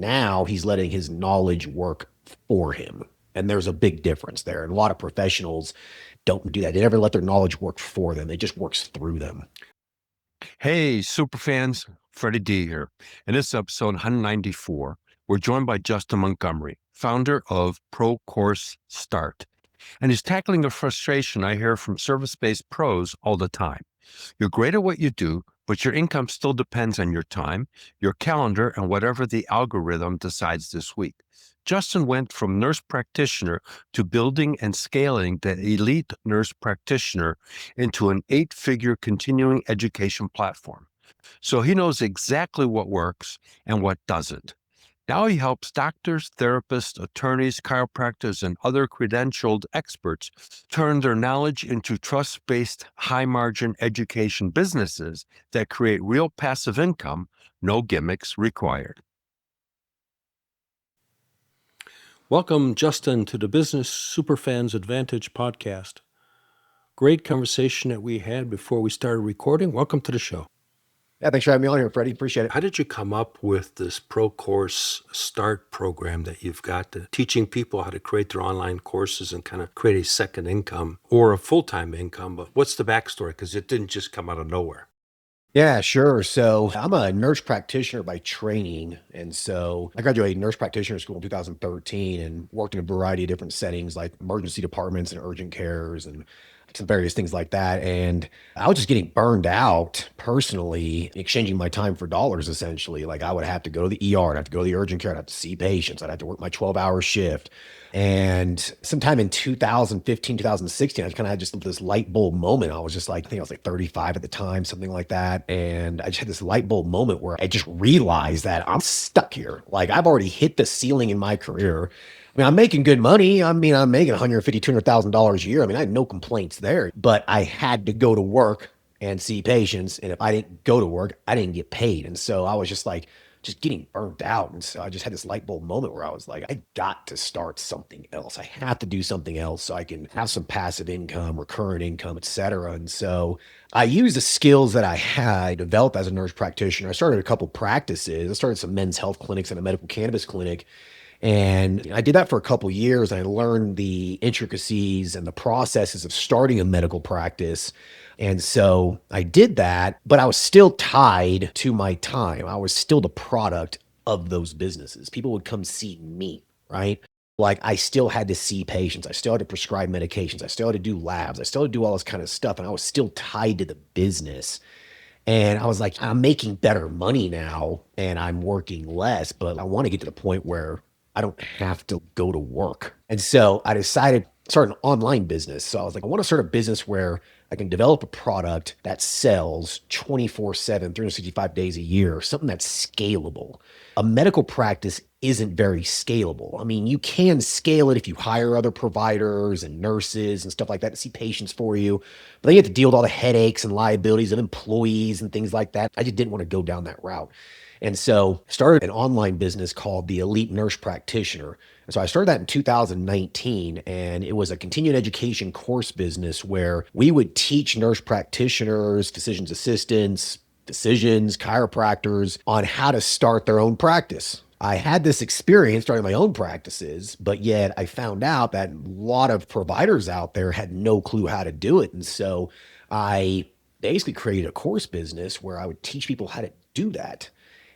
now he's letting his knowledge work for him. And there's a big difference there. And a lot of professionals don't do that. They never let their knowledge work for them. It just works through them. Hey, superfans, Freddie D here. In this episode 194, we're joined by Justin Montgomery, founder of Pro Course Start. And he's tackling a frustration I hear from service-based pros all the time. You're great at what you do, but your income still depends on your time, your calendar, and whatever the algorithm decides this week. Justin went from nurse practitioner to building and scaling the elite nurse practitioner into an 8-figure continuing education platform. So he knows exactly what works and what doesn't. Now he helps doctors, therapists, attorneys, chiropractors, and other credentialed experts turn their knowledge into trust-based, high-margin education businesses that create real passive income, no gimmicks required. Welcome, Justin, to the Business Superfans Advantage podcast. Great conversation that we had before we started recording. Welcome to the show. Yeah, thanks for having me on here, Freddie. Appreciate it. How did you come up with this Pro Course Start program that you've got, teaching people how to create their online courses and kind of create a second income or a full-time income? But what's the backstory? Because it didn't just come out of nowhere. Yeah, sure. So I'm a nurse practitioner by training. And so I graduated nurse practitioner school in 2013 and worked in a variety of different settings like emergency departments and urgent cares and some various things like that. And I was just getting burned out personally, exchanging my time for dollars, essentially. Like I would have to go to the ER, I'd have to go to the urgent care, I'd have to see patients, I'd have to work my 12-hour shift. And sometime in 2015, 2016, I kind of had just this light bulb moment. I was just like, I think I was like 35 at the time, something like that. And I just had this light bulb moment where I just realized that I'm stuck here. Like I've already hit the ceiling in my career. I mean, I'm making good money. I'm making $150,000, $200,000 a year. I mean, I had no complaints there, but I had to go to work and see patients. And if I didn't go to work, I didn't get paid. And so I was just like, just getting burnt out. And so I just had this light bulb moment where I was like, I got to start something else. I have to do something else so I can have some passive income, recurrent income, et cetera. And so I used the skills that I had developed as a nurse practitioner. I started a couple practices. I started some men's health clinics and a medical cannabis clinic. And I did that for a couple of years. I learned the intricacies and the processes of starting a medical practice. And so I did that, but I was still tied to my time. I was still the product of those businesses. People would come see me, right? Like I still had to see patients. I still had to prescribe medications. I still had to do labs. I still had to do all this kind of stuff. And I was still tied to the business. And I was like, I'm making better money now and I'm working less, but I want to get to the point where I don't have to go to work. And so I decided to start an online business. So I was like, I want to start a business where I can develop a product that sells 24/7, 365 days a year, something that's scalable. A medical practice isn't very scalable. I mean, you can scale it if you hire other providers and nurses and stuff like that to see patients for you, but then you have to deal with all the headaches and liabilities of employees and things like that. I just didn't want to go down that route. And so I started an online business called the Elite Nurse Practitioner. And so I started that in 2019, and it was a continuing education course business where we would teach nurse practitioners, physician's assistants, physicians, chiropractors on how to start their own practice. I had this experience starting my own practices, but yet I found out that a lot of providers out there had no clue how to do it. And so I basically created a course business where I would teach people how to do that.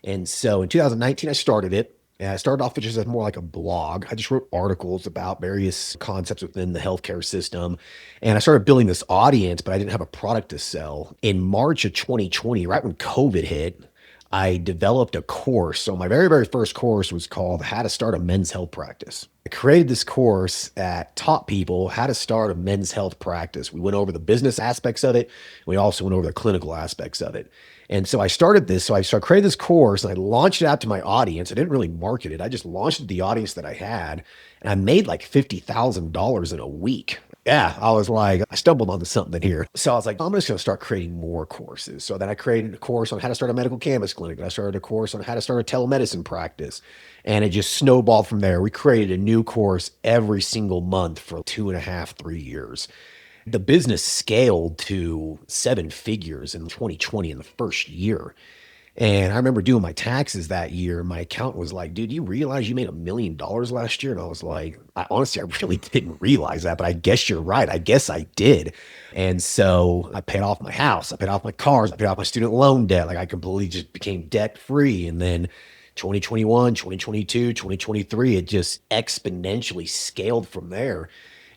And so in 2019, I started it. And I started off with just as more like a blog. I just wrote articles about various concepts within the healthcare system. And I started building this audience, but I didn't have a product to sell. In March of 2020, right when COVID hit, I developed a course. So my very, very first course was called How to Start a Men's Health Practice. I created this course that taught people how to start a men's health practice. We went over the business aspects of it. We also went over the clinical aspects of it. And so I started this. So I started creating this course and I launched it out to my audience. I didn't really market it. I just launched it to the audience that I had. And I made like $50,000 in a week. Yeah, I was like, I stumbled onto something here. So I was like, I'm just going to start creating more courses. So then I created a course on how to start a medical cannabis clinic. And I started a course on how to start a telemedicine practice. And it just snowballed from there. We created a new course every single month for 2.5, 3 years. The business scaled to 7 figures in 2020 in the first year. And I remember doing my taxes that year. My accountant was like, dude, you realize you made $1 million last year? And I was like, honestly, I really didn't realize that, but I guess you're right. I guess I did. And so I paid off my house, I paid off my cars, I paid off my student loan debt. Like I completely just became debt free. And then 2021, 2022, 2023, it just exponentially scaled from there.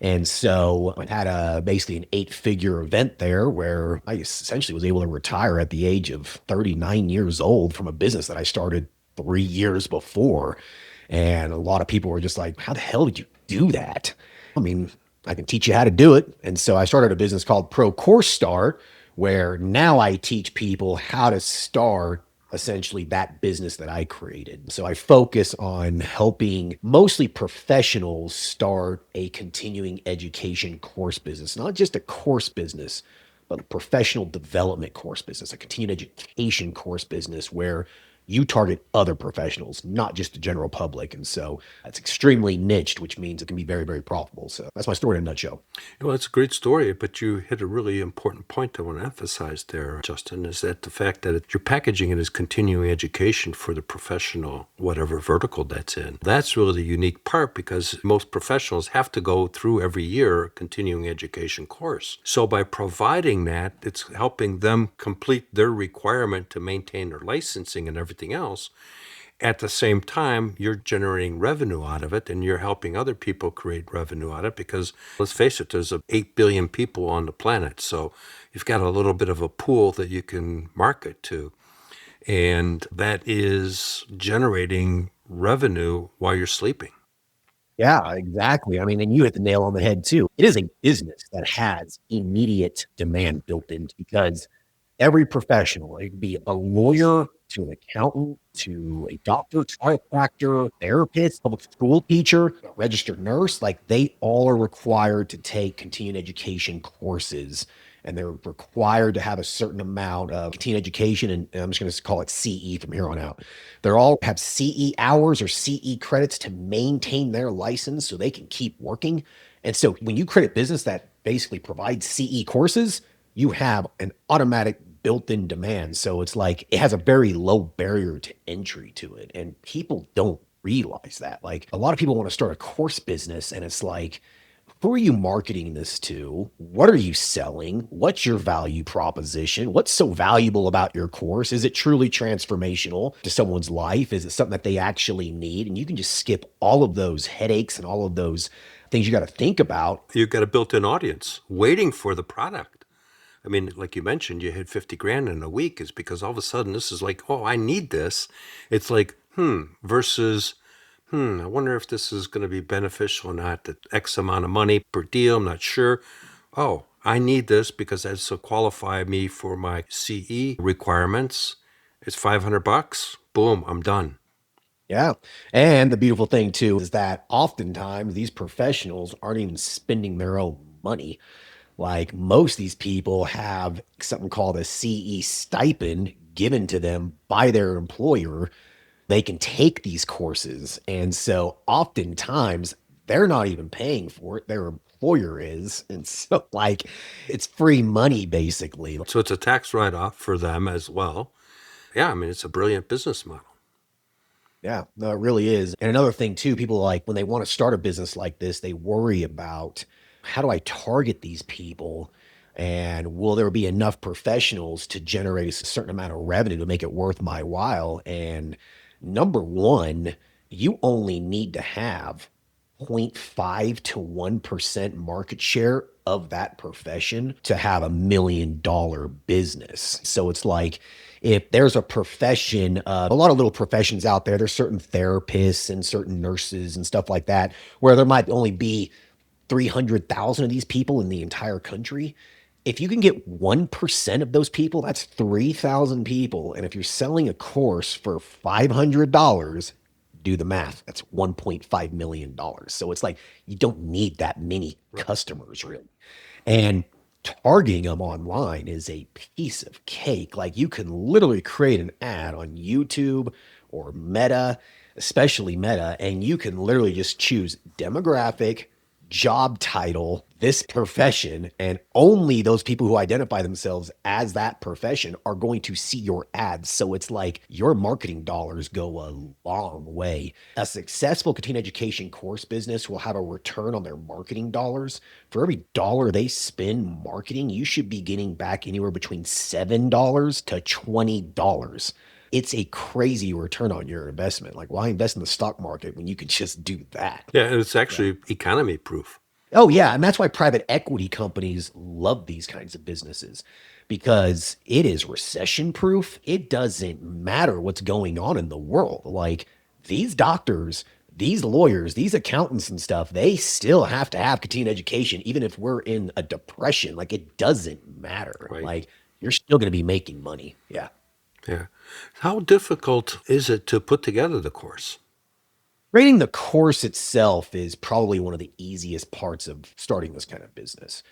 And so I had basically an 8-figure event there where I essentially was able to retire at the age of 39 years old from a business that I started 3 years before. And a lot of people were just like, how the hell did you do that? I mean, I can teach you how to do it. And so I started a business called Pro Course Start, where now I teach people how to start essentially that business that I created. So I focus on helping mostly professionals start a continuing education course business, not just a course business, but a professional development course business, a continuing education course business where you target other professionals, not just the general public. And so that's extremely niched, which means it can be very, very profitable. So that's my story in a nutshell. Well, it's a great story, but you hit a really important point I want to emphasize there, Justin, is that the fact that you're packaging it as continuing education for the professional, whatever vertical that's in. That's really the unique part because most professionals have to go through every year a continuing education course. So by providing that, it's helping them complete their requirement to maintain their licensing and everything else. At the same time, you're generating revenue out of it and you're helping other people create revenue out of it because, let's face it, there's 8 billion people on the planet. So you've got a little bit of a pool that you can market to. And that is generating revenue while you're sleeping. Yeah, exactly. I mean, and you hit the nail on the head too. It is a business that has immediate demand built in because every professional, it could be a lawyer to an accountant to a doctor, chiropractor, therapist, public school teacher, a registered nurse, like they all are required to take continuing education courses and they're required to have a certain amount of continuing education. And I'm just going to call it CE from here on out. They're all have CE hours or CE credits to maintain their license so they can keep working. And so when you create a business that basically provides CE courses, you have an automatic built-in demand. So it's like it has a very low barrier to entry to it. And people don't realize that. Like a lot of people want to start a course business and it's like, who are you marketing this to? What are you selling? What's your value proposition? What's so valuable about your course? Is it truly transformational to someone's life? Is it something that they actually need? And you can just skip all of those headaches and all of those things you got to think about. You've got a built-in audience waiting for the product. I mean, like you mentioned, you hit 50 grand in a week is because all of a sudden this is like, oh, I need this. It's like, versus, I wonder if this is going to be beneficial or not. That X amount of money per deal, I'm not sure. Oh, I need this because that's to qualify me for my CE requirements. It's $500. Boom, I'm done. Yeah. And the beautiful thing too is that oftentimes these professionals aren't even spending their own money. Like most of these people have something called a CE stipend given to them by their employer. They can take these courses. And so oftentimes they're not even paying for it. Their employer is. And so like it's free money basically. So it's a tax write-off for them as well. Yeah, I mean, it's a brilliant business model. Yeah, no, it really is. And another thing too, people like when they want to start a business like this, they worry about how do I target these people? And will there be enough professionals to generate a certain amount of revenue to make it worth my while? And number one, you only need to have 0.5 to 1% market share of that profession to have $1 million business. So it's like if there's a profession, a lot of little professions out there, there's certain therapists and certain nurses and stuff like that, where there might only be 300,000 of these people in the entire country. If you can get 1% of those people, that's 3,000 people. And if you're selling a course for $500, do the math. That's $1.5 million. So it's like you don't need that many customers really. And targeting them online is a piece of cake. Like you can literally create an ad on YouTube or Meta, especially Meta, and you can literally just choose demographic, job title, this profession, and only those people who identify themselves as that profession are going to see your ads. So it's like your marketing dollars go a long way. A successful continuing education course business will have a return on their marketing dollars. For every dollar they spend marketing, you should be getting back anywhere between $7 to $20. It's a crazy return on your investment. Like, why invest in the stock market when you could just do that? Yeah, and it's actually economy proof. Oh, yeah. And that's why private equity companies love these kinds of businesses because it is recession proof. It doesn't matter what's going on in the world. Like these doctors, these lawyers, these accountants and stuff, they still have to have continuing education, even if we're in a depression. Like it doesn't matter. Right. Like you're still going to be making money. Yeah. Yeah. How difficult is it to put together the course? Creating the course itself is probably one of the easiest parts of starting this kind of business.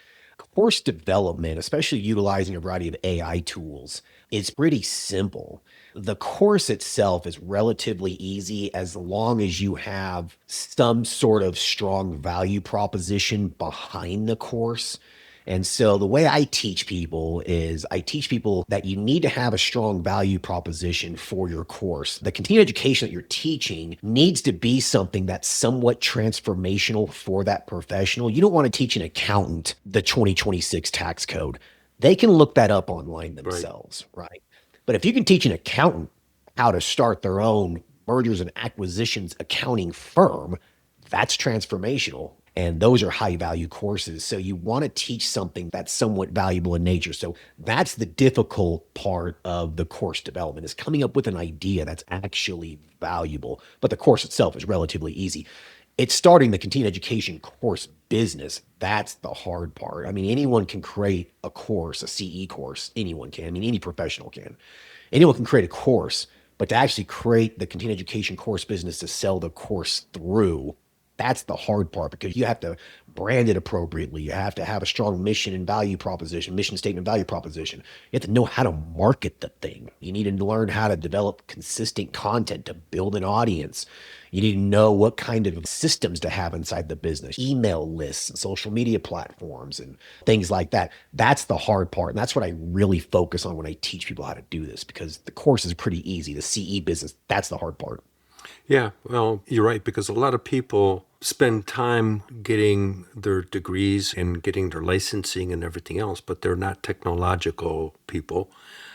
Course development, especially utilizing a variety of AI tools, is pretty simple. The course itself is relatively easy as long as you have some sort of strong value proposition behind the course. And so the way I teach people is I teach people that you need to have a strong value proposition for your course. The continuing education that you're teaching needs to be something that's somewhat transformational for that professional. You don't want to teach an accountant the 2026 tax code. They can look that up online themselves, right? But if you can teach an accountant how to start their own mergers and acquisitions accounting firm, that's transformational. And those are high value courses. So you want to teach something that's somewhat valuable in nature. So that's the difficult part of the course development is coming up with an idea that's actually valuable. But the course itself is relatively easy. It's starting the continuing education course business. That's the hard part. I mean, anyone can create a course, a CE course. Anyone can. I mean, any professional can. Anyone can create a course, but to actually create the continuing education course business to sell the course through, that's the hard part because you have to brand it appropriately. You have to have a strong mission and value proposition, mission statement, value proposition. You have to know how to market the thing. You need to learn how to develop consistent content to build an audience. You need to know what kind of systems to have inside the business, email lists and social media platforms and things like that. That's the hard part. And that's what I really focus on when I teach people how to do this because the course is pretty easy. The CE business, that's the hard part. Yeah, well, you're right, because a lot of people spend time getting their degrees and getting their licensing and everything else, but they're not technological people.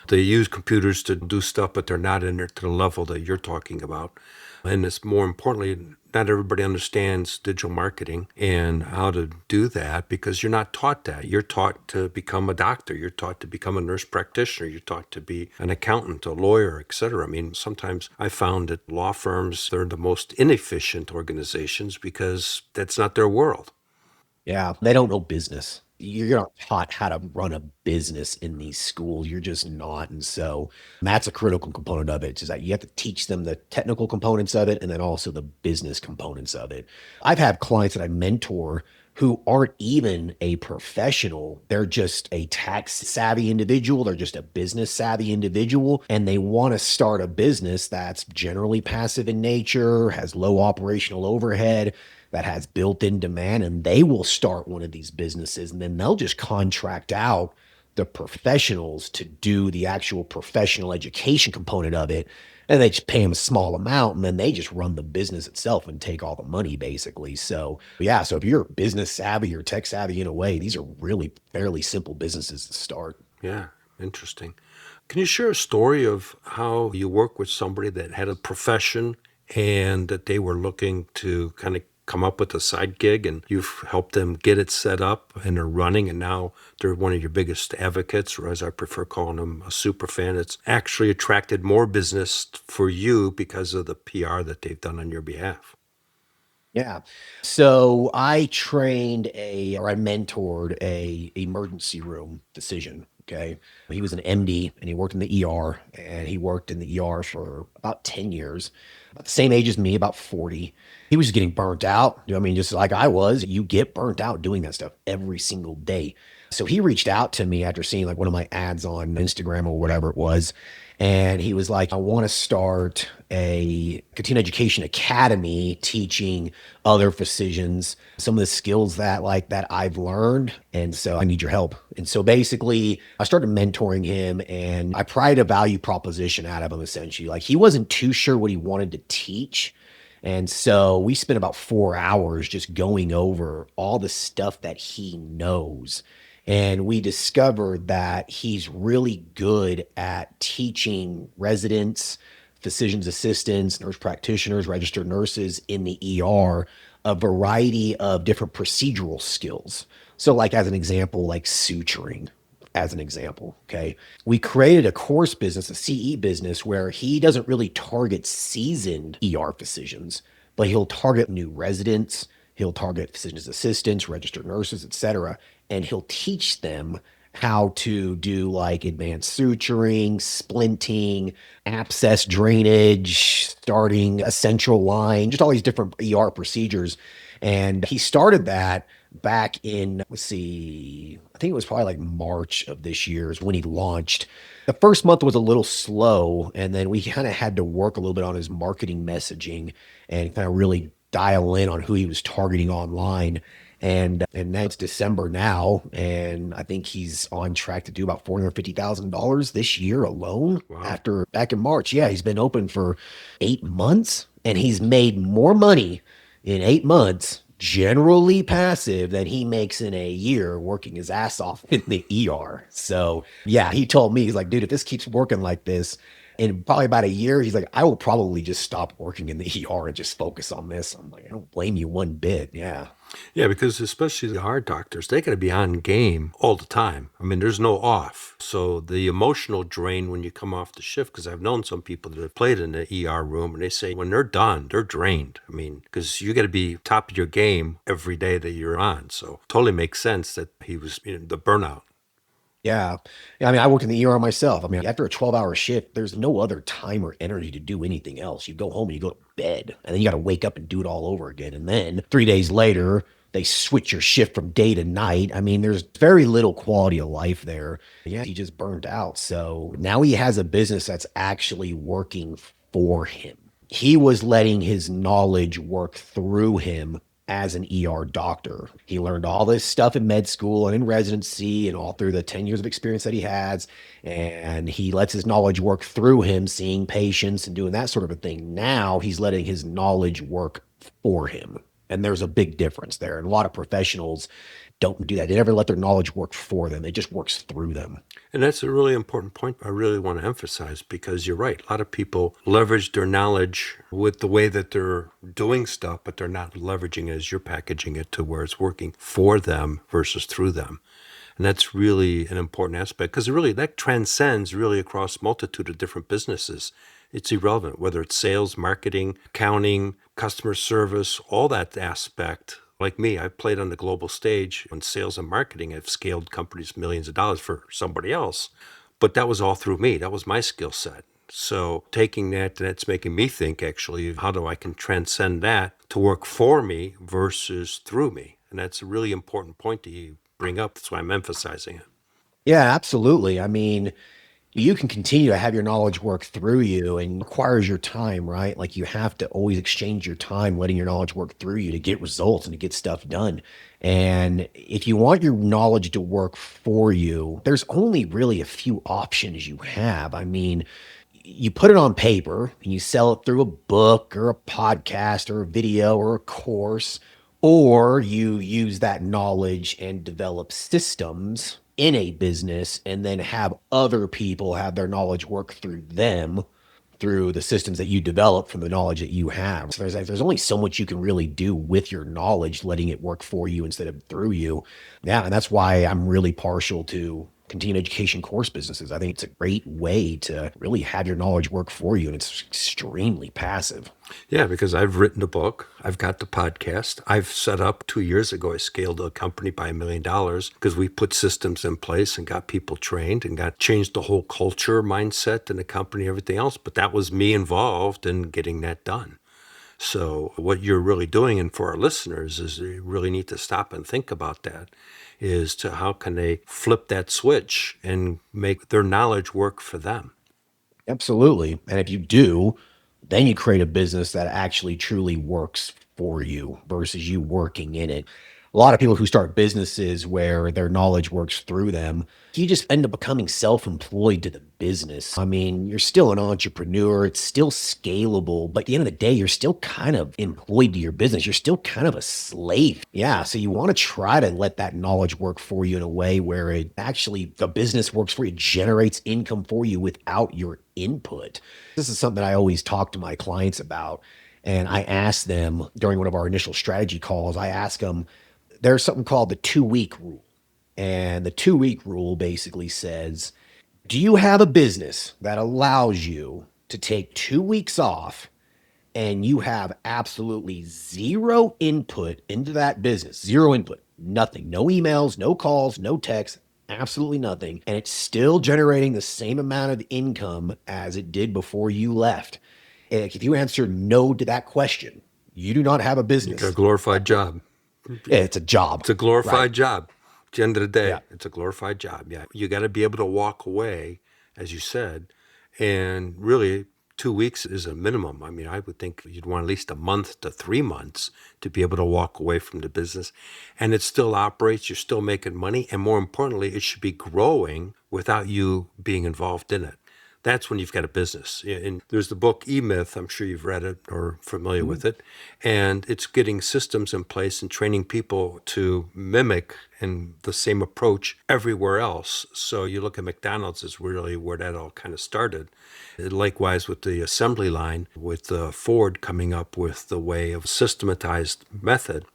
They use computers to do stuff, but they're not in there to the level that you're talking about. And it's more importantly, not everybody understands digital marketing and how to do that because you're not taught that. You're taught to become a doctor. You're taught to become a nurse practitioner. You're taught to be an accountant, a lawyer, et cetera. I mean, sometimes I found that law firms, they're the most inefficient organizations because that's not their world. Yeah, they don't know business. You're not taught how to run a business in these schools. You're just not. And so that's a critical component of it, is that you have to teach them the technical components of it and then also the business components of it. I've had clients that I mentor who aren't even a professional. They're just a tax savvy individual. They're just a business savvy individual. And they want to start a business that's generally passive in nature, has low operational overhead, that has built-in demand, and they will start one of these businesses and then they'll just contract out the professionals to do the actual professional education component of it. And they just pay them a small amount and then they just run the business itself and take all the money basically. So yeah, so if you're business savvy or tech savvy in a way, these are really fairly simple businesses to start. Yeah, interesting. Can you share a story of how you work with somebody that had a profession and that they were looking to kind of come up with a side gig and you've helped them get it set up and they're running and now they're one of your biggest advocates, or as I prefer calling them, a super fan. It's actually attracted more business for you because of the PR that they've done on your behalf. Yeah. So I mentored a emergency room decision. Okay. He was an MD and he worked in the ER and he worked in the ER for about 10 years, about the same age as me, about 40. He was just getting burnt out. I mean, just like I was, you get burnt out doing that stuff every single day. So he reached out to me after seeing like one of my ads on Instagram or whatever it was. And he was like, I want to start a continuing education academy teaching other physicians some of the skills that I've learned. And so I need your help. And so basically I started mentoring him and I pried a value proposition out of him essentially. Like he wasn't too sure what he wanted to teach. And so we spent about 4 hours just going over all the stuff that he knows. And we discovered that he's really good at teaching residents, physician's assistants, nurse practitioners, registered nurses in the ER a variety of different procedural skills. So, like, as an example, like suturing, as an example, okay? We created a course business, a CE business, where he doesn't really target seasoned ER physicians, but he'll target new residents, he'll target physician's assistants, registered nurses, et cetera, and he'll teach them how to do like advanced suturing, splinting, abscess drainage, starting a central line, just all these different ER procedures. And he started that back in, let's see, I think it was probably like March of this year is when he launched. The first month was a little slow, and then we kind of had to work a little bit on his marketing messaging and kind of really dial in on who he was targeting online. And that's December now, and I think he's on track to do about $450,000 this year alone. Wow. After back in March, yeah, he's been open for 8 months, and he's made more money in 8 months, generally passive, than he makes in a year working his ass off in the ER. So yeah, he told me, he's like, dude, if this keeps working like this, in probably about a year, he's like, I will probably just stop working in the ER and just focus on this. I'm like, I don't blame you one bit. Yeah. Yeah, because especially the heart doctors, they got to be on game all the time. I mean, there's no off. So the emotional drain when you come off the shift, because I've known some people that have played in the ER room and they say when they're done, they're drained. I mean, because you got to be top of your game every day that you're on. So totally makes sense that he was, the burnout. Yeah. I mean, I worked in the ER myself. I mean, after a 12-hour shift, there's no other time or energy to do anything else. You go home and you go to bed, and then you got to wake up and do it all over again. And then 3 days later, they switch your shift from day to night. I mean, there's very little quality of life there. Yeah, he just burned out. So now he has a business that's actually working for him. He was letting his knowledge work through him as an ER doctor. He learned all this stuff in med school and in residency and all through the 10 years of experience that he has. And he lets his knowledge work through him, seeing patients and doing that sort of a thing. Now he's letting his knowledge work for him. And there's a big difference there. And a lot of professionals don't do that. They never let their knowledge work for them. It just works through them. And that's a really important point I really want to emphasize, because you're right. A lot of people leverage their knowledge with the way that they're doing stuff, but they're not leveraging it as you're packaging it to where it's working for them versus through them. And that's really an important aspect, because really that transcends really across multitude of different businesses. It's irrelevant, whether it's sales, marketing, accounting, customer service, all that aspect. Like me, I've played on the global stage on sales and marketing. I've scaled companies millions of dollars for somebody else, but that was all through me. That was my skill set. So taking that's making me think actually, how do I can transcend that to work for me versus through me? And that's a really important point that you bring up. That's why I'm emphasizing it. Yeah, absolutely. I mean, you can continue to have your knowledge work through you and requires your time, right? Like you have to always exchange your time, letting your knowledge work through you to get results and to get stuff done. And if you want your knowledge to work for you, there's only really a few options you have. I mean, you put it on paper and you sell it through a book or a podcast or a video or a course, or you use that knowledge and develop systems in a business and then have other people have their knowledge work through them through the systems that you develop from the knowledge that you have. So there's only so much you can really do with your knowledge, letting it work for you instead of through you. Yeah, and that's why I'm really partial to continuing education course businesses. I think it's a great way to really have your knowledge work for you, and it's extremely passive. Yeah, because I've written a book. I've got the podcast. I've set up 2 years ago, I scaled a company by $1 million because we put systems in place and got people trained and got changed the whole culture mindset in the company, everything else. But that was me involved in getting that done. So what you're really doing, and for our listeners, is you really need to stop and think about that, is to how can they flip that switch and make their knowledge work for them. Absolutely. And if you do, then you create a business that actually truly works for you versus you working in it. A lot of people who start businesses where their knowledge works through them, you just end up becoming self employed to the business. I mean, you're still an entrepreneur, it's still scalable, but at the end of the day, you're still kind of employed to your business. You're still kind of a slave. Yeah. So you want to try to let that knowledge work for you in a way where it actually, the business works for you, generates income for you without your input. This is something I always talk to my clients about. And I ask them during one of our initial strategy calls, I ask them, there's something called the 2 week rule. And the 2 week rule basically says, do you have a business that allows you to take 2 weeks off and you have absolutely zero input into that business, zero input, nothing, no emails, no calls, no texts, absolutely nothing. And it's still generating the same amount of income as it did before you left. And if you answer no to that question, you do not have a You got a business. glorified job. It's a job, It's a right? glorified job. At the end of the Yeah. day, it's a glorified job. Yeah. You got to be able to walk away, as you said. And really, 2 weeks is a minimum. I mean, I would think you'd want at least a month to 3 months to be able to walk away from the business. And it still operates, you're still making money. And more importantly, it should be growing without you being involved in it. That's when you've got a business. Yeah, and there's the book E-Myth. I'm sure you've read it or familiar Mhm. with it. And it's getting systems in place and training people to mimic and the same approach everywhere else. So you look at McDonald's is really where that all kind of started. Likewise with the assembly line, with Ford coming up with the way of systematized method.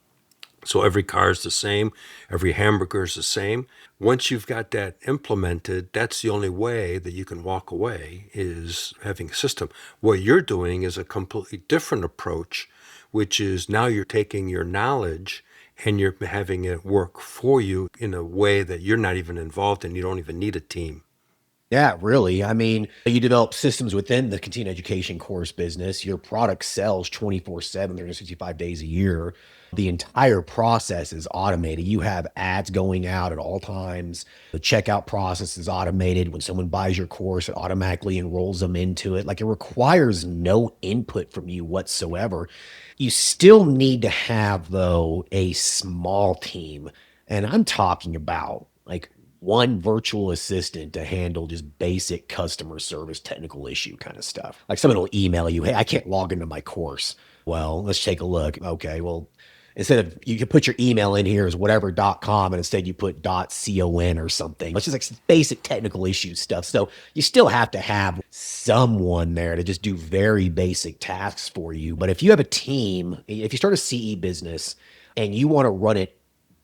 So every car is the same, every hamburger is the same. Once you've got that implemented, that's the only way that you can walk away is having a system. What you're doing is a completely different approach, which is now you're taking your knowledge and you're having it work for you in a way that you're not even involved in. You don't even need a team. Yeah, really. I mean, you develop systems within the continuing education course business. Your product sells 24/7, 365 days a year. The entire process is automated. You have ads going out at all times. The checkout process is automated. When someone buys your course, it automatically enrolls them into it. Like it requires no input from you whatsoever. You still need to have, though, a small team. And I'm talking about like one virtual assistant to handle just basic customer service, technical issue kind of stuff. Like someone will email you, hey, I can't log into my course. Well, let's take a look. Okay, well, instead of you can put your email in here as whatever.com and instead you put .con or something. It's just like some basic technical issue stuff. So you still have to have someone there to just do very basic tasks for you. But if you have a team, if you start a CE business and you want to run it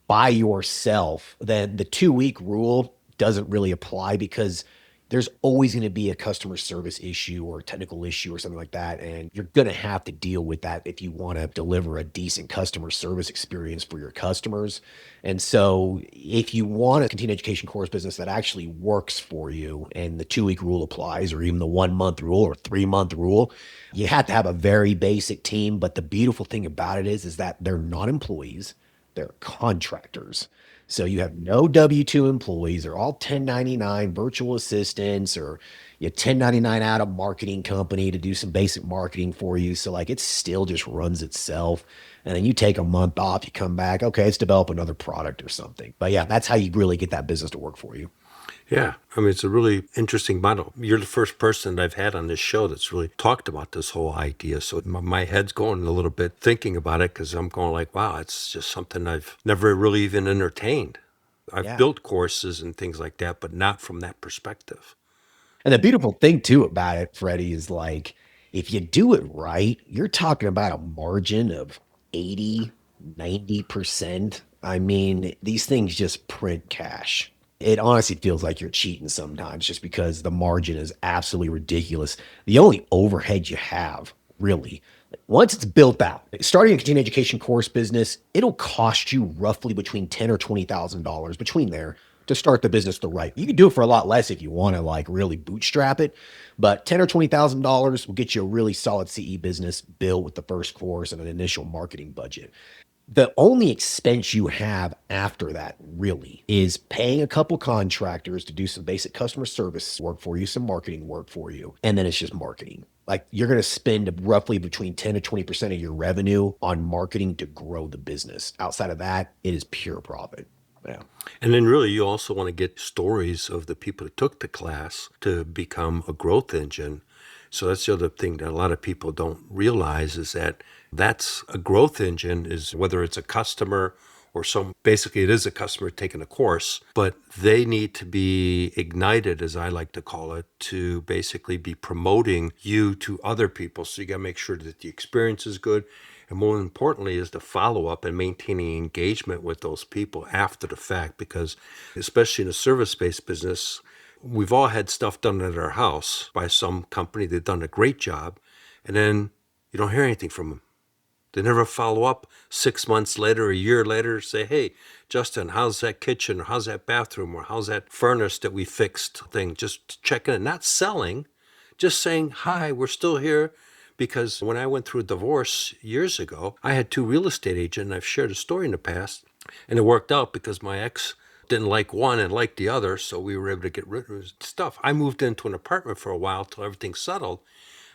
by yourself, then the 2 week rule doesn't really apply because there's always going to be a customer service issue or a technical issue or something like that. And you're going to have to deal with that if you want to deliver a decent customer service experience for your customers. And so if you want a continuing education course business that actually works for you and the 2 week rule applies, or even the 1 month rule or 3 month rule, you have to have a very basic team. But the beautiful thing about it is that they're not employees. They're contractors. So you have no W-2 employees. They're all 1099 virtual assistants, or you 1099 out a marketing company to do some basic marketing for you. So like it still just runs itself. And then you take a month off, you come back, okay, let's develop another product or something. But yeah, that's how you really get that business to work for you. Yeah, I mean, it's a really interesting model. You're the first person that I've had on this show that's really talked about this whole idea. So my head's going a little bit thinking about it because I'm going like, wow, it's just something I've never really even entertained. I've Yeah. built courses and things like that, but not from that perspective. And the beautiful thing too about it, Freddie, is like if you do it right, you're talking about a margin of 80, 90%. I mean, these things just print cash. It honestly feels like you're cheating sometimes just because the margin is absolutely ridiculous. The only overhead you have, really, once it's built out, starting a continuing education course business, it'll cost you roughly between ten or $20,000 between there to start the business the right. You can do it for a lot less if you want to like really bootstrap it, but ten or $20,000 will get you a really solid CE business built with the first course and an initial marketing budget. The only expense you have after that really is paying a couple contractors to do some basic customer service work for you, some marketing work for you, and then it's just marketing. Like you're going to spend roughly between 10 to 20% of your revenue on marketing to grow the business. Outside of that, it is pure profit. Yeah. And then really you also want to get stories of the people that took the class to become a growth engine. So that's the other thing that a lot of people don't realize is that that's a growth engine, is whether it's a customer or basically it is a customer taking a course, but they need to be ignited, as I like to call it, to basically be promoting you to other people. So you got to make sure that the experience is good. And more importantly is the follow-up and maintaining engagement with those people after the fact, because especially in a service-based business, we've all had stuff done at our house by some company. They've done a great job, and then you don't hear anything from them. They never follow up 6 months later, a year later, say, hey, Justin, how's that kitchen, or how's that bathroom, or how's that furnace that we fixed thing? Just checking in, not selling, just saying, hi, we're still here. Because when I went through a divorce years ago, I had two real estate agents, and I've shared a story in the past, and it worked out because my ex didn't like one and liked the other, so we were able to get rid of stuff. I moved into an apartment for a while till everything settled.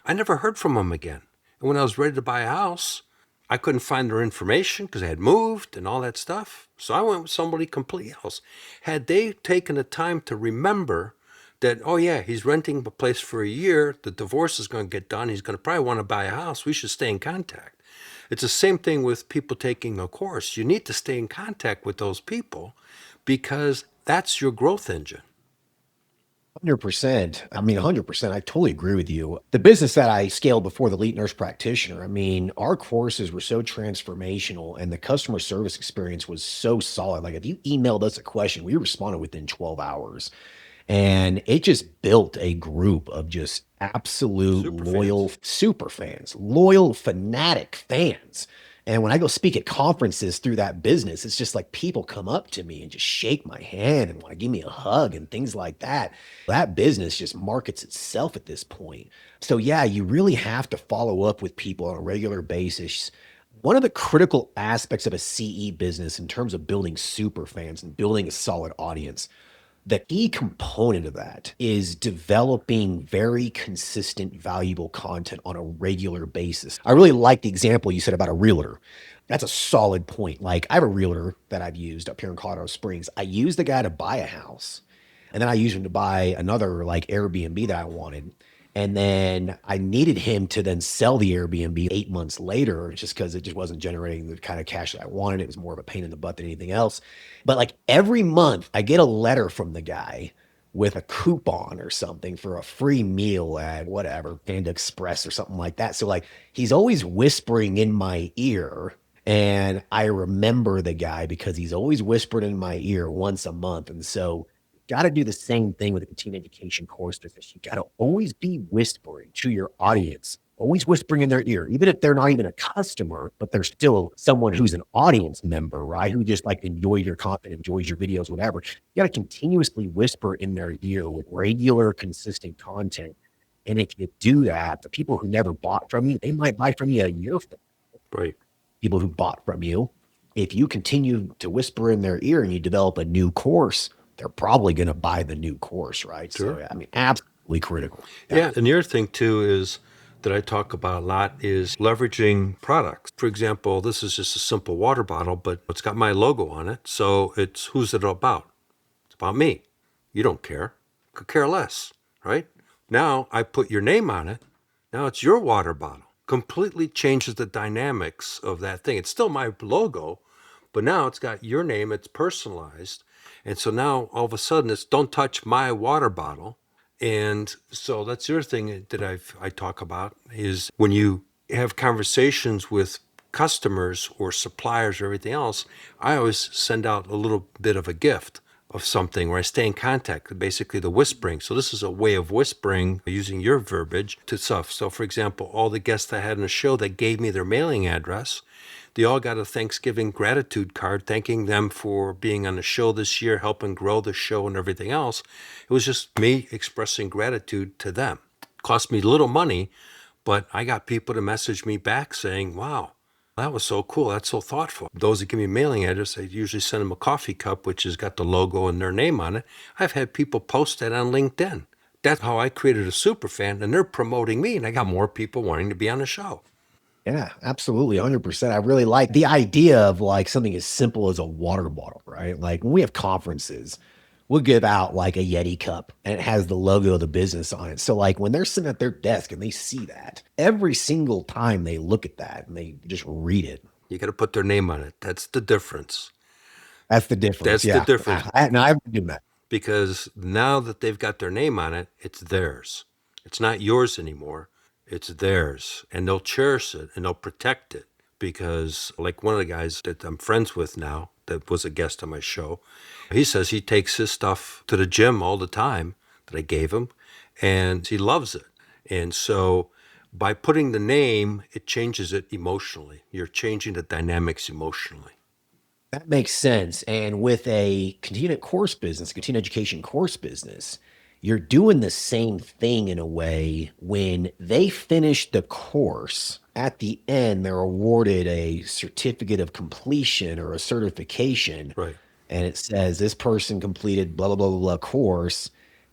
I never heard from them again. And when I was ready to buy a house, I couldn't find their information because I had moved and all that stuff. So I went with somebody completely else. Had they taken the time to remember that, oh yeah, he's renting a place for a year, the divorce is going to get done, he's going to probably want to buy a house, we should stay in contact. It's the same thing with people taking a course. You need to stay in contact with those people because that's your growth engine. 100%. I mean, 100%. I totally agree with you. The business that I scaled before the Lead Nurse Practitioner, I mean, our courses were so transformational and the customer service experience was so solid. Like if you emailed us a question, we responded within 12 hours. And it just built a group of just absolute Super loyal fans. super fans, loyal fanatic fans. And when I go speak at conferences through that business, it's just like people come up to me and just shake my hand and want to give me a hug and things like that. That business just markets itself at this point. So, yeah, you really have to follow up with people on a regular basis. One of the critical aspects of a CE business in terms of building super fans and building a solid audience, the key component of that is developing very consistent, valuable content on a regular basis. I really like the example you said about a realtor. That's a solid point. Like I have a realtor that I've used up here in Colorado Springs. I used the guy to buy a house, and then I used him to buy another like Airbnb that I wanted. And then I needed him to then sell the Airbnb 8 months later, just because it just wasn't generating the kind of cash that I wanted. It was more of a pain in the butt than anything else. But like every month, I get a letter from the guy with a coupon or something for a free meal at whatever, Panda Express or something like that. So like he's always whispering in my ear. And I remember the guy because he's always whispered in my ear once a month. And so got to do the same thing with a continuing education course business. You got to always be whispering to your audience, always whispering in their ear, even if they're not even a customer, but they're still someone who's an audience member, right? Who just like enjoys your content, enjoys your videos, whatever. You got to continuously whisper in their ear with regular, consistent content. And if you do that, the people who never bought from you, they might buy from you a year from now. Right. People who bought from you, if you continue to whisper in their ear and you develop a new course, they're probably going to buy the new course, right? Sure. So, I mean, absolutely critical. Yeah. And the other thing too is that I talk about a lot is leveraging products. For example, this is just a simple water bottle, but it's got my logo on it. So it's who's it about? It's about me. You don't care. Could care less, right? Now I put your name on it. Now it's your water bottle. Completely changes the dynamics of that thing. It's still my logo, but now it's got your name. It's personalized. And so now all of a sudden it's don't touch my water bottle. And so that's the other thing that I talk about is when you have conversations with customers or suppliers or everything else, I always send out a little bit of a gift of something where I stay in contact, basically the whispering. So this is a way of whispering using your verbiage to stuff. So for example, all the guests I had in the show that gave me their mailing address, they all got a Thanksgiving gratitude card thanking them for being on the show this year, helping grow the show and everything else. It was just me expressing gratitude to them. It cost me little money, but I got people to message me back saying, wow, That was so cool. That's so thoughtful. Those that give me a mailing address, I usually send them a coffee cup, which has got the logo and their name on it. I've had people post that on LinkedIn. That's how I created a super fan, and they're promoting me, and I got more people wanting to be on the show. Yeah, absolutely. 100%. I really like the idea of like something as simple as a water bottle, right? Like when we have conferences, we'll give out like a Yeti cup and it has the logo of the business on it. So like when they're sitting at their desk and they see that, every single time they look at that and they just read it. You got to put their name on it. That's the difference. That's the difference. That's the Yeah. difference. No, I've been doing that. Because now that they've got their name on it, it's theirs. It's not yours anymore. It's theirs. And they'll cherish it and they'll protect it. Because, like one of the guys that I'm friends with now, that was a guest on my show, he says he takes his stuff to the gym all the time that I gave him, and he loves it. And so by putting the name, it changes it emotionally. You're changing the dynamics emotionally. That makes sense. And with a continuing course business, continuing education course business, you're doing the same thing in a way. When they finish the course, at the end, they're awarded a certificate of completion or a certification. Right. And it says this person completed blah, blah, blah, blah, blah course.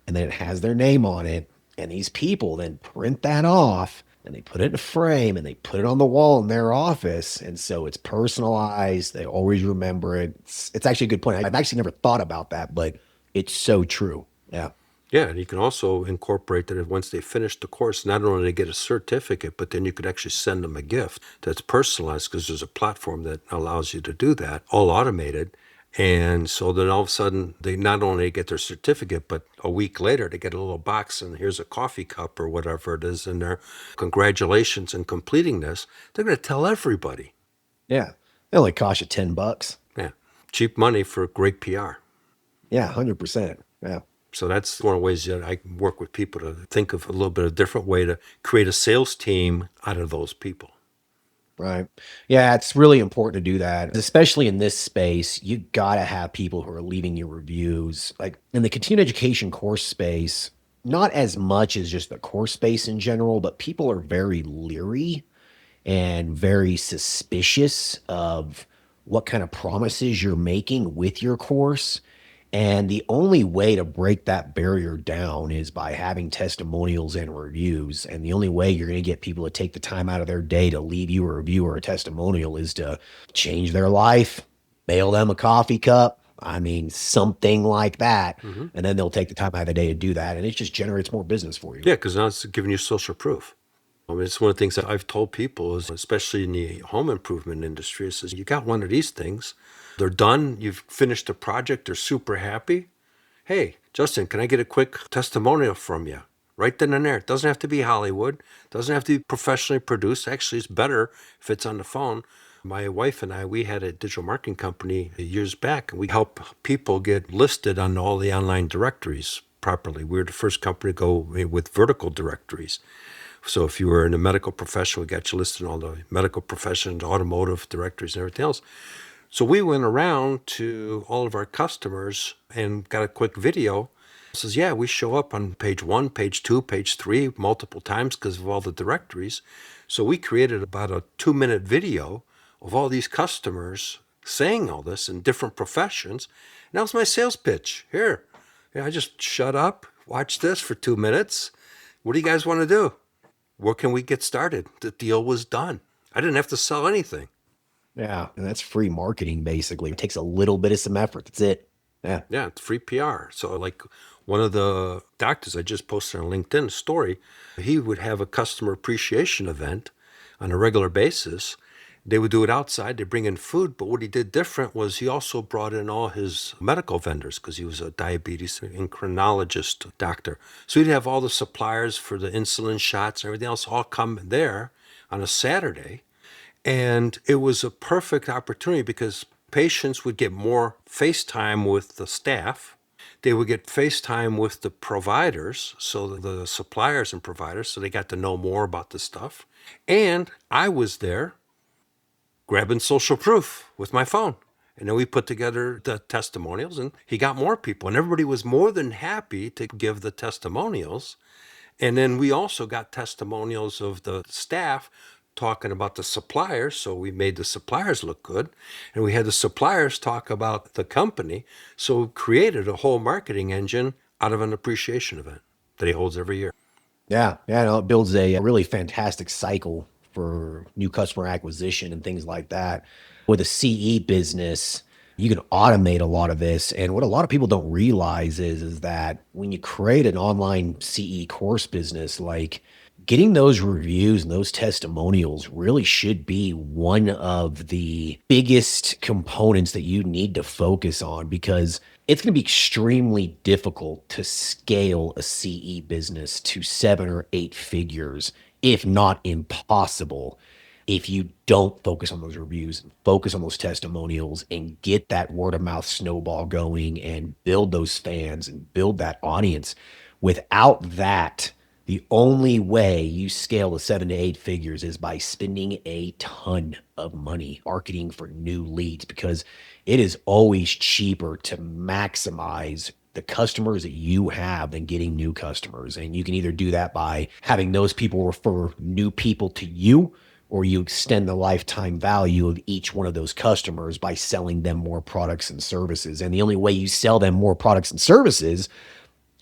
And then it has their name on it. And these people then print that off and they put it in a frame and they put it on the wall in their office. And so it's personalized. They always remember it. It's actually a good point. I've actually never thought about that, but it's so true. Yeah. Yeah, and you can also incorporate that once they finish the course, not only they get a certificate, but then you could actually send them a gift that's personalized because there's a platform that allows you to do that, all automated. And so then all of a sudden, they not only get their certificate, but a week later, they get a little box and here's a coffee cup or whatever it is in there. Congratulations on completing this. They're going to tell everybody. Yeah. It only costs you $10. Yeah, cheap money for great PR. Yeah, 100%. Yeah. So that's one of the ways that I work with people to think of a little bit of a different way to create a sales team out of those people. Right. Yeah, it's really important to do that, especially in this space. You got to have people who are leaving you reviews. Like in the continuing education course space, not as much as just the course space in general, but people are very leery and very suspicious of what kind of promises you're making with your course. And the only way to break that barrier down is by having testimonials and reviews. And the only way you're going to get people to take the time out of their day to leave you a review or a testimonial is to change their life, mail them a coffee cup. I mean, something like that. And then they'll take the time out of the day to do that. And it just generates more business for you. Yeah, because now it's giving you social proof. I mean, it's one of the things that I've told people is, especially in the home improvement industry, is you got one of these things, they're done, you've finished the project, they're super happy. Hey, Justin, can I get a quick testimonial from you? Right then and there. It doesn't have to be Hollywood, doesn't have to be professionally produced. Actually, it's better if it's on the phone. My wife and I, we had a digital marketing company years back, and we help people get listed on all the online directories properly. We were the first company to go with vertical directories. So if you were in the medical profession, we got you listed in all the medical professions, automotive directories, and everything else. So we went around to all of our customers and got a quick video. It says, yeah, we show up on page 1, page 2, page 3 multiple times because of all the directories. So we created about a 2-minute video of all these customers saying all this in different professions. And that was my sales pitch. Here, I just shut up, watch this for 2 minutes. What do you guys want to do? Where can we get started? The deal was done. I didn't have to sell anything. Yeah. And that's free marketing, basically. It takes a little bit of some effort. That's it. Yeah. Yeah, it's free PR. So like one of the doctors I just posted on LinkedIn story, he would have a customer appreciation event on a regular basis. They would do it outside. They bring in food. But what he did different was he also brought in all his medical vendors because he was a diabetes endocrinologist doctor. So he'd have all the suppliers for the insulin shots and everything else all come there on a Saturday. And it was a perfect opportunity because patients would get more face time with the staff. They would get face time with the providers, so the suppliers and providers, so they got to know more about the stuff. And I was there grabbing social proof with my phone. And then we put together the testimonials and he got more people. And everybody was more than happy to give the testimonials. And then we also got testimonials of the staff talking about the suppliers, so we made the suppliers look good. And we had the suppliers talk about the company, so we created a whole marketing engine out of an appreciation event that he holds every year. Yeah, yeah, no, it builds a really fantastic cycle for new customer acquisition and things like that. With a CE business, you can automate a lot of this. And what a lot of people don't realize is that when you create an online CE course business, like getting those reviews and those testimonials really should be one of the biggest components that you need to focus on, because it's going to be extremely difficult to scale a CE business to 7 or 8 figures, if not impossible, if you don't focus on those reviews, focus on those testimonials, and get that word of mouth snowball going and build those fans and build that audience. Without that, the only way you scale to 7 to 8 figures is by spending a ton of money marketing for new leads, because it is always cheaper to maximize the customers that you have than getting new customers. And you can either do that by having those people refer new people to you, or you extend the lifetime value of each one of those customers by selling them more products and services. And the only way you sell them more products and services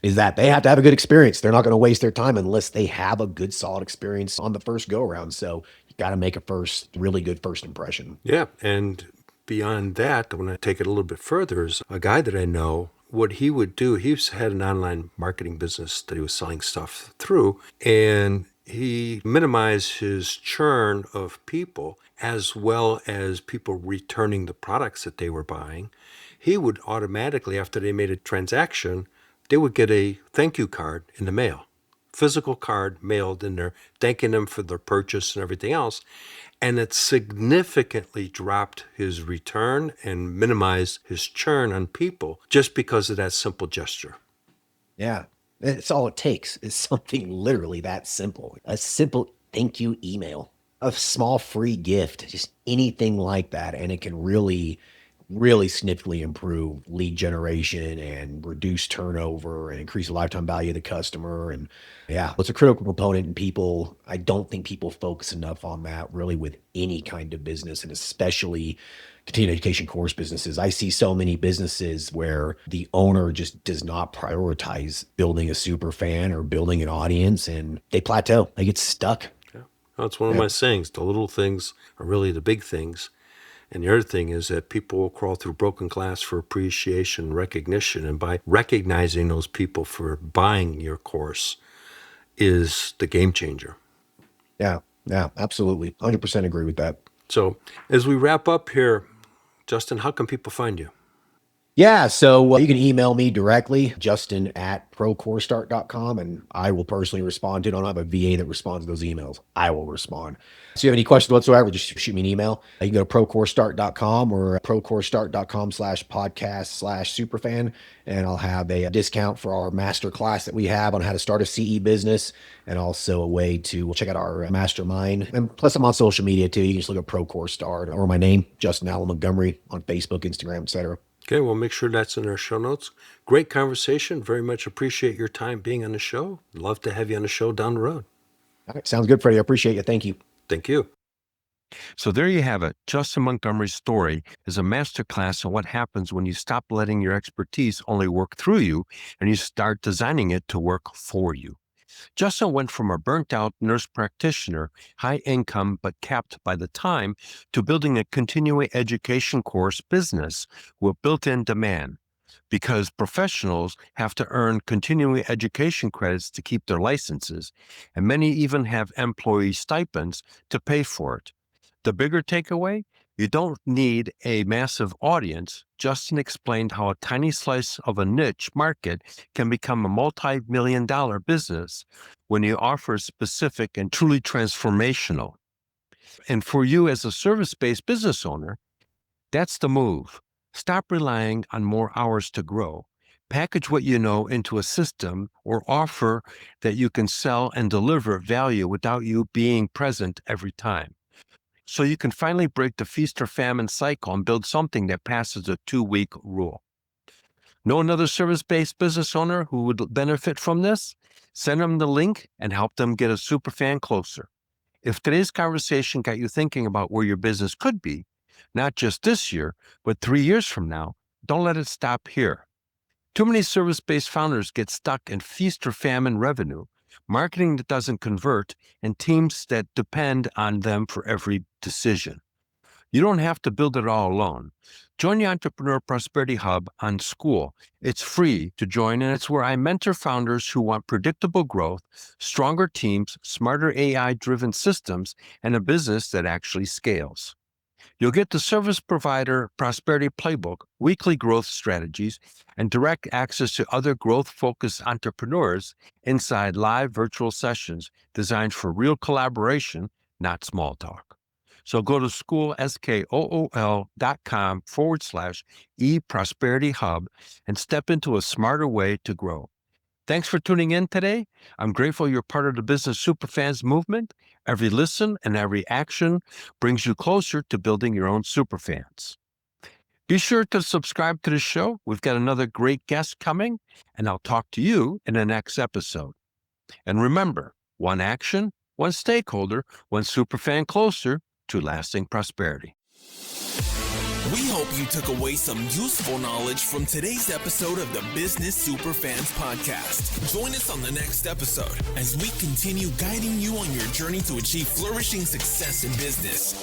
is that they have to have a good experience. They're not going to waste their time unless they have a good, solid experience on the first go around. So you got to make a really good first impression. Yeah, and beyond that, when I take it a little bit further, is a guy that I know, what he would do, he's had an online marketing business that he was selling stuff through, and he minimized his churn of people as well as people returning the products that they were buying. He would automatically, after they made a transaction, they would get a thank you card in the mail, physical card mailed in there, thanking them for their purchase and everything else. And it significantly dropped his return and minimized his churn on people just because of that simple gesture. Yeah. It's all it takes is something literally that simple. A simple thank you email, a small free gift, just anything like that. And it can really, really significantly improve lead generation and reduce turnover and increase the lifetime value of the customer. And yeah, it's a critical component. And I don't think people focus enough on that really with any kind of business, and especially continuing education course businesses. I see so many businesses where the owner just does not prioritize building a super fan or building an audience, and they plateau. They get stuck. Yeah. That's one of my sayings. The little things are really the big things. And the other thing is that people will crawl through broken glass for appreciation, recognition. And by recognizing those people for buying your course is the game changer. Yeah, absolutely. 100% agree with that. So as we wrap up here, Justin, how can people find you? Yeah, so you can email me directly, justin@procoursestart.com, and I will personally respond to it. I don't have a VA that responds to those emails. I will respond. So if you have any questions whatsoever, just shoot me an email. You can go to procoursestart.com or procoursestart.com/podcast/superfan, and I'll have a discount for our master class that we have on how to start a CE business, and also a way to check out our mastermind. And plus, I'm on social media too. You can just look at ProCourseStart or my name, Justin Allen Montgomery, on Facebook, Instagram, etc. Okay, we'll make sure that's in our show notes. Great conversation. Very much appreciate your time being on the show. Love to have you on the show down the road. All right, sounds good, Freddie. I appreciate you. Thank you. Thank you. So there you have it. Justin Montgomery's story is a masterclass on what happens when you stop letting your expertise only work through you and you start designing it to work for you. Justin went from a burnt-out nurse practitioner, high income but capped by the time, to building a continuing education course business with built-in demand, because professionals have to earn continuing education credits to keep their licenses, and many even have employee stipends to pay for it. The bigger takeaway? You don't need a massive audience. Justin explained how a tiny slice of a niche market can become a multi-million-dollar business when you offer specific and truly transformational. And for you as a service-based business owner, that's the move. Stop relying on more hours to grow. Package what you know into a system or offer that you can sell and deliver value without you being present every time. So you can finally break the feast or famine cycle and build something that passes the 2-week rule. Know another service-based business owner who would benefit from this? Send them the link and help them get a superfan closer. If today's conversation got you thinking about where your business could be, not just this year, but 3 years from now, don't let it stop here. Too many service-based founders get stuck in feast or famine revenue, marketing that doesn't convert, and teams that depend on them for every decision. You don't have to build it all alone. Join the Entrepreneur Prosperity Hub on School. It's free to join, and it's where I mentor founders who want predictable growth, stronger teams, smarter AI-driven systems, and a business that actually scales. You'll get the Service Provider Prosperity Playbook, weekly growth strategies, and direct access to other growth-focused entrepreneurs inside live virtual sessions designed for real collaboration, not small talk. So go to schoolskool.com/eProsperity Hub and step into a smarter way to grow. Thanks for tuning in today. I'm grateful you're part of the Business Superfans movement. Every listen and every action brings you closer to building your own superfans. Be sure to subscribe to the show. We've got another great guest coming, and I'll talk to you in the next episode. And remember, one action, one stakeholder, one superfan closer to lasting prosperity. We hope you took away some useful knowledge from today's episode of the Business Superfans podcast. Join us on the next episode as we continue guiding you on your journey to achieve flourishing success in business.